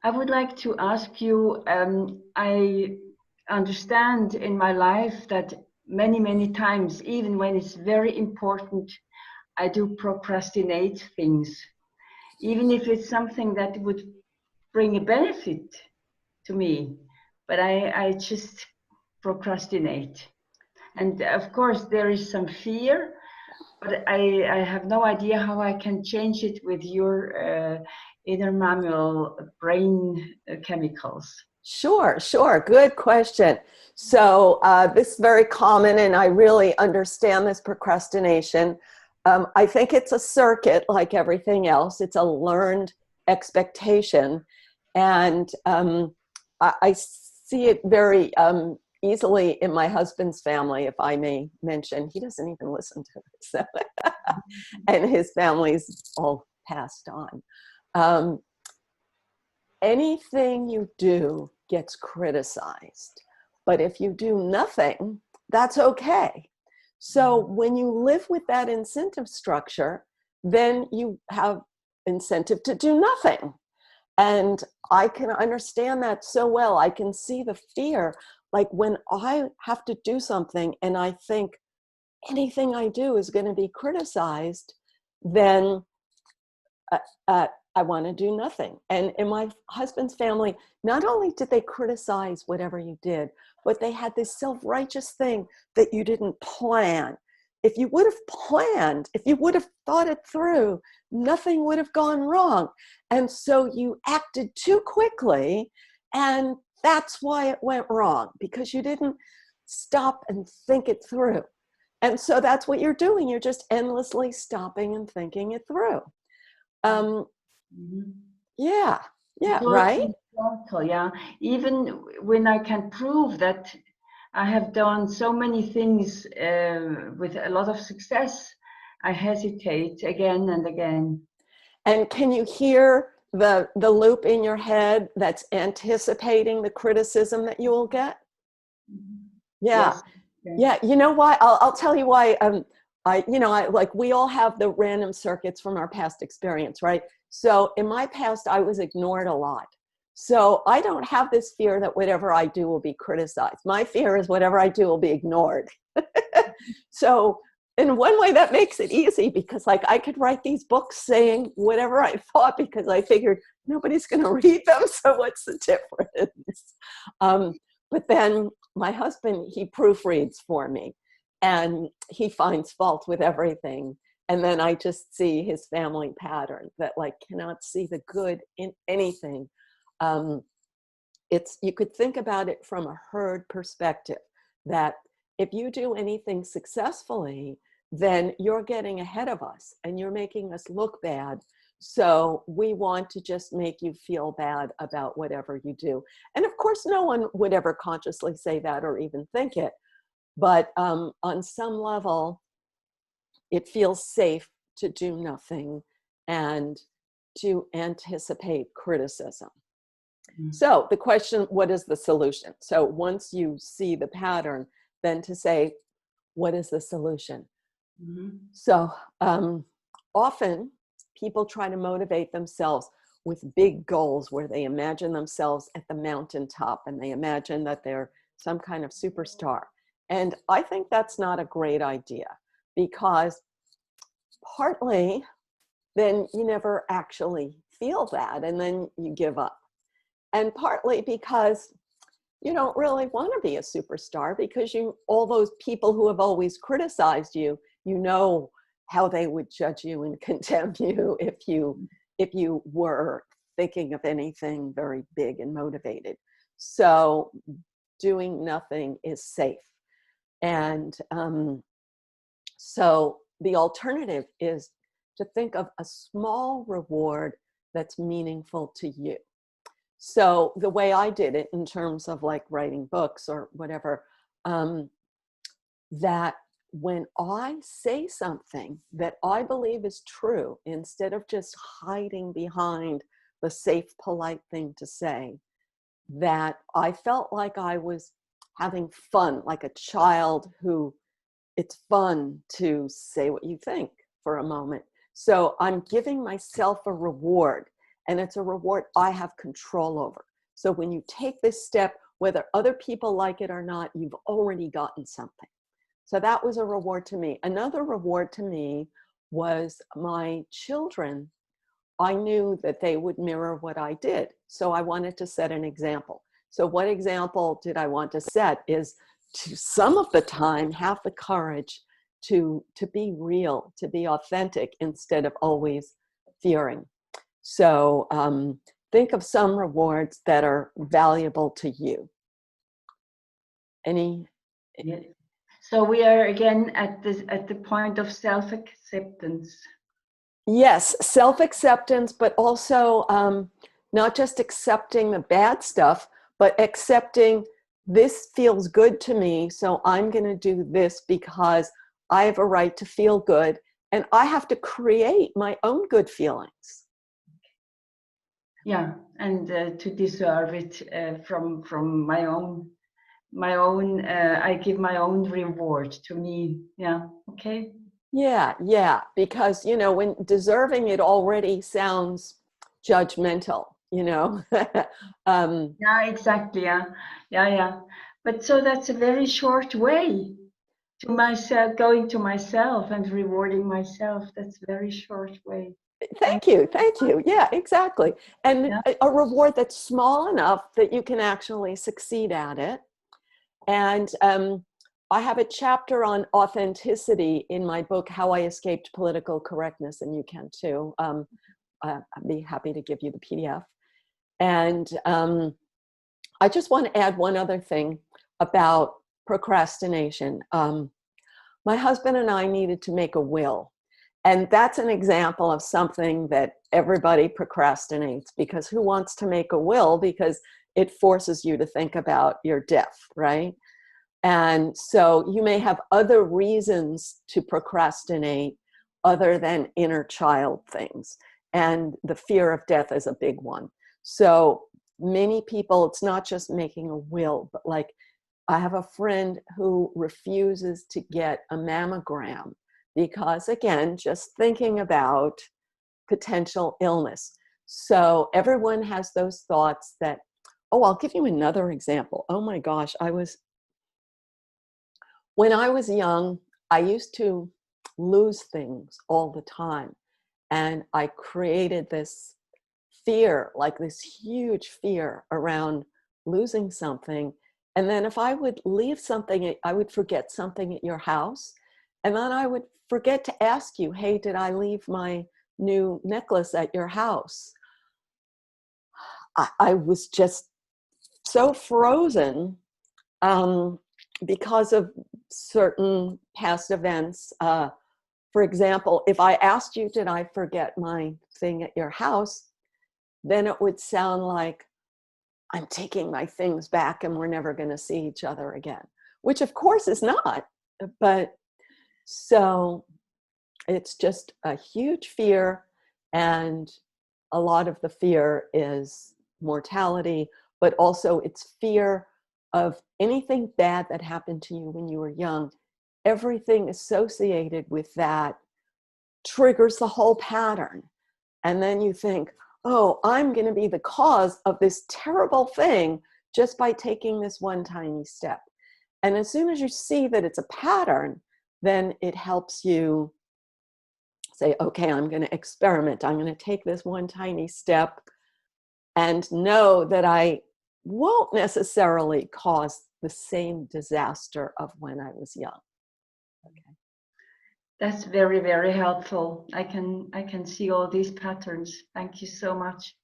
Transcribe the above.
I would like to ask you, I understand in my life that many, many times, even when it's very important, I do procrastinate things, even if it's something that would bring a benefit to me, but I just procrastinate. And of course, there is some fear, but I have no idea how I can change it with your inner mammal brain chemicals. Sure, sure. Good question. So this is very common, and I really understand this procrastination. I think it's a circuit like everything else. It's a learned expectation. And I see it very easily in my husband's family, if I may mention. He doesn't even listen to this. And his family's all passed on. Um, Anything you do gets criticized. But if you do nothing, that's okay. So when you live with that incentive structure, then you have incentive to do nothing. And I can understand that so well. I can see the fear. Like when I have to do something and I think anything I do is going to be criticized, then I want to do nothing. And in my husband's family, not only did they criticize whatever you did, but they had this self-righteous thing that you didn't plan. If you would have planned, if you would have thought it through, nothing would have gone wrong. And so you acted too quickly, and that's why it went wrong, because you didn't stop and think it through. And so that's what you're doing. You're just endlessly stopping and thinking it through. Um, Mhm. yeah, It yeah, works right? in circle, yeah. Even when I can prove that I have done so many things with a lot of success, I hesitate again and again. And can you hear the loop in your head that's anticipating the criticism that you will get? Mhm. Yeah, Yes. Okay. yeah. You know why? I'll tell you why. I like we all have the random circuits from our past experience, right? So in my past, I was ignored a lot. So I don't have this fear that whatever I do will be criticized. My fear is whatever I do will be ignored. So in one way that makes it easy, because like I could write these books saying whatever I thought, because I figured nobody's going to read them. So what's the difference? Um, but then my husband, he proofreads for me and he finds fault with everything. And then I just see his family pattern that like cannot see the good in anything. Um, you could think about it from a herd perspective, that if you do anything successfully, then you're getting ahead of us and you're making us look bad. So we want to just make you feel bad about whatever you do. And of course, no one would ever consciously say that or even think it. But on some level, it feels safe to do nothing and to anticipate criticism. So the question, what is the solution? So once you see the pattern, then to say, what is the solution? Mhm. So often people try to motivate themselves with big goals where they imagine themselves at the mountaintop and they imagine that they're some kind of superstar. And I think that's not a great idea, because partly then you never actually feel that and then you give up. And partly because you don't really want to be a superstar, because all those people who have always criticized you, you know how they would judge you and condemn you if you were thinking of anything very big and motivated. So doing nothing is safe. And so the alternative is to think of a small reward that's meaningful to you. So the way I did it in terms of like writing books or whatever, that when I say something that I believe is true, instead of just hiding behind the safe, polite thing to say, that I felt like I was having fun, like a child who it's fun to say what you think for a moment. So I'm giving myself a reward. and it's a reward I have control over. So when you take this step, whether other people like it or not, you've already gotten something. So that was a reward to me. Another reward to me was my children. I knew that they would mirror what I did. So I wanted to set an example. So what example did I want to set is to some of the time have the courage to be real, to be authentic instead of always fearing. So think of some rewards that are valuable to you. Any? Yeah. So we are again at the point of self-acceptance. Yes, self-acceptance, but also not just accepting the bad stuff, but accepting this feels good to me, so I'm going to do this because I have a right to feel good, and I have to create my own good feelings. Yeah, and to deserve it from my own. I give my own reward to me. Yeah, okay. Yeah, because, when deserving it already sounds judgmental, Yeah, exactly. Yeah. But so that's a very short way to myself, going to myself and rewarding myself. That's a very short way. Thank you. Yeah, exactly. And Yeah. a reward that's small enough that you can actually succeed at it. And I have a chapter on authenticity in my book, How I Escaped Political Correctness, and you can too. I'd be happy to give you the PDF. And I just want to add one other thing about procrastination. My husband and I needed to make a will. And that's an example of something that everybody procrastinates, because who wants to make a will? Because it forces you to think about your death, right? And so you may have other reasons to procrastinate other than inner child things. And the fear of death is a big one. So many people, it's not just making a will, but like I have a friend who refuses to get a mammogram because, again, just thinking about potential illness. So everyone has those thoughts that, oh, I'll give you another example. Oh my gosh, when I was young, I used to lose things all the time. And I created this fear, like this huge fear around losing something. And then if I would leave something, I would forget something at your house. And then I would forget to ask you, hey, did I leave my new necklace at your house? I was just so frozen because of certain past events. For example, if I asked you, did I forget my thing at your house? Then it would sound like I'm taking my things back and we're never going to see each other again, which of course is not. But so it's just a huge fear, and a lot of the fear is mortality, but also it's fear of anything bad that happened to you when you were young. Everything associated with that triggers the whole pattern. And then you think, oh, I'm going to be the cause of this terrible thing just by taking this one tiny step. And as soon as you see that it's a pattern, then it helps you say, okay, I'm going to experiment. I'm going to take this one tiny step and know that I won't necessarily cause the same disaster of when I was young. Okay. That's very, very helpful. I can see all these patterns. Thank you so much.